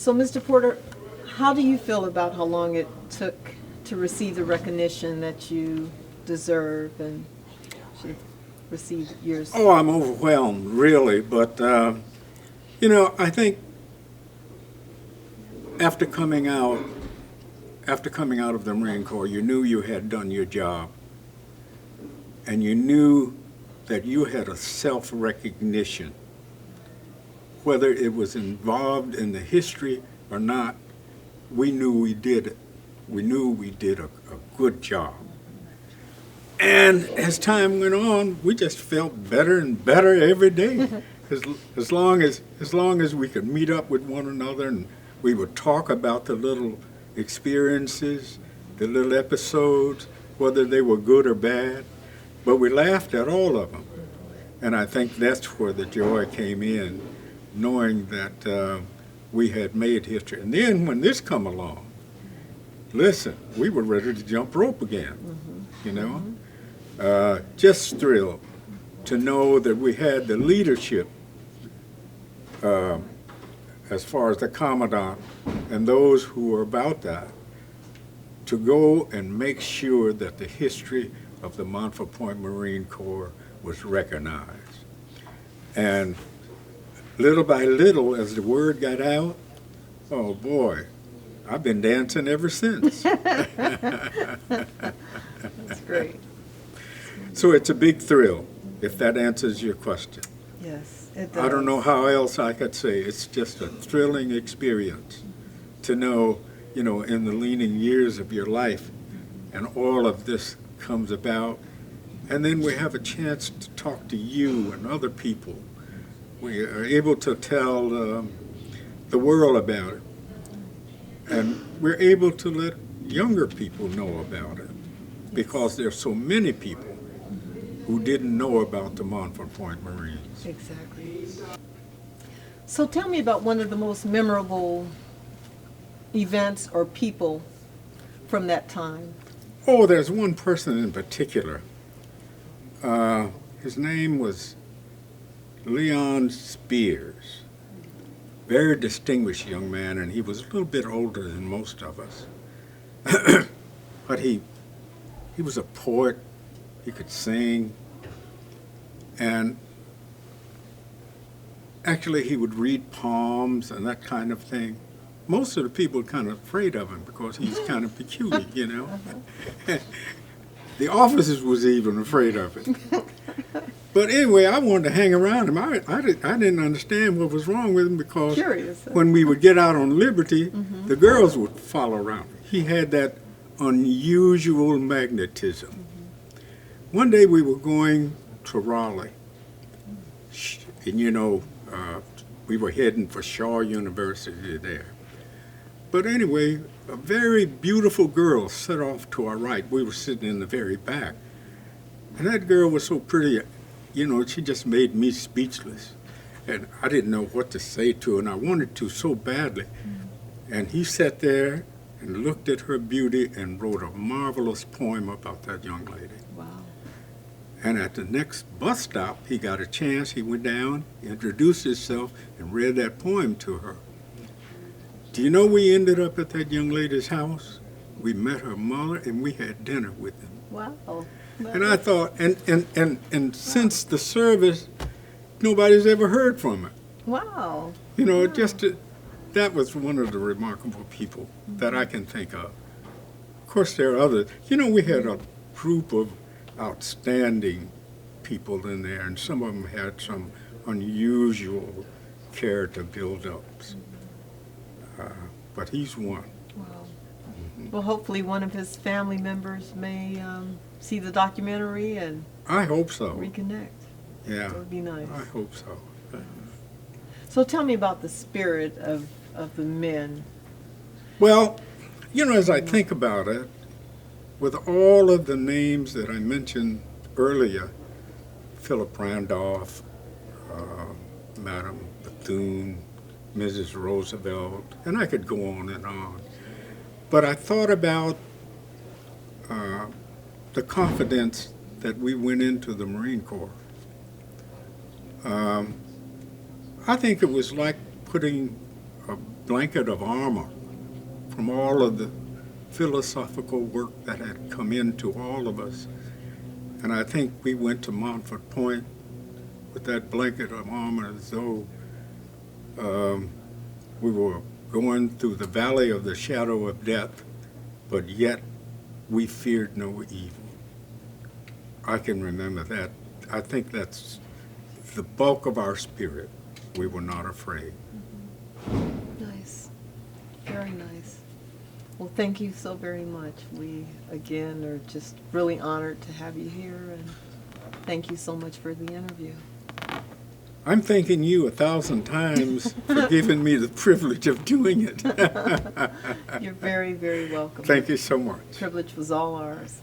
So, Mr. Porter, how do you feel about how long it took to receive the recognition that you deserve and should receive yours? Oh, I'm overwhelmed, really. But, I think after coming out of the Marine Corps, you knew you had done your job. And you knew that you had a self-recognition. Whether it was involved in the history or not, we knew we did it. We knew we did a good job. And as time went on, we just felt better and better every day. as long as we could meet up with one another and we would talk about the little experiences, the little episodes, whether they were good or bad. But we laughed at all of them. And I think that's where the joy came in, knowing that we had made history. And then when this come along, listen, we were ready to jump rope again, just thrilled to know that we had the leadership as far as the Commandant and those who were about that, to go and make sure that the history of the Montfort Point Marine Corps was recognized. And little by little, as the word got out, oh boy, I've been dancing ever since. That's great. So it's a big thrill, if that answers your question. Yes, it does. I don't know how else I could say. It's just a thrilling experience to know, in the leaning years of your life, and all of this comes about. And then we have a chance to talk to you and other people. We are able to tell the world about it. And we're able to let younger people know about it, because there's so many people who didn't know about the Montfort Point Marines. Exactly. So tell me about one of the most memorable events or people from that time. Oh, there's one person in particular. His name was Leon Spears. Very distinguished young man, and he was a little bit older than most of us. But he was a poet. He could sing. And actually, he would read poems and that kind of thing. Most of the people were kind of afraid of him because he's kind of peculiar, The officers was even afraid of him. But anyway, I wanted to hang around him. I didn't understand what was wrong with him, because when we would get out on liberty, the girls would follow around. He had that unusual magnetism. One day we were going to Raleigh, and we were heading for Shaw University there. But anyway, a very beautiful girl set off to our right. We were sitting in the very back. And that girl was so pretty, she just made me speechless. And I didn't know what to say to her, and I wanted to so badly. And he sat there and looked at her beauty and wrote a marvelous poem about that young lady. Wow. And at the next bus stop, he got a chance. He went down, introduced himself, and read that poem to her. Do you know we ended up at that young lady's house? We met her mother, and we had dinner with them. Wow. And I thought, and since the service, nobody's ever heard from her. Wow. That was one of the remarkable people that I can think of. Of course, there are others. We had a group of outstanding people in there, and some of them had some unusual character build-ups. But he's one. Wow. Well, hopefully one of his family members may see the documentary and I hope so. Reconnect. Yeah. That would be nice. I hope so. So tell me about the spirit of the men. Well, as I think about it, with all of the names that I mentioned earlier, Philip Randolph, Madame Bethune, Mrs. Roosevelt, and I could go on and on. But I thought about the confidence that we went into the Marine Corps. I think it was like putting a blanket of armor from all of the philosophical work that had come into all of us. And I think we went to Montfort Point with that blanket of armor as though we were going through the valley of the shadow of death, but yet we feared no evil. I can remember that. I think that's the bulk of our spirit. We were not afraid. Nice. Very nice. Well, thank you so very much. We, again, are just really honored to have you here, and thank you so much for the interview. I'm thanking you 1,000 times for giving me the privilege of doing it. You're very, very welcome. Thank you so much. The privilege was all ours.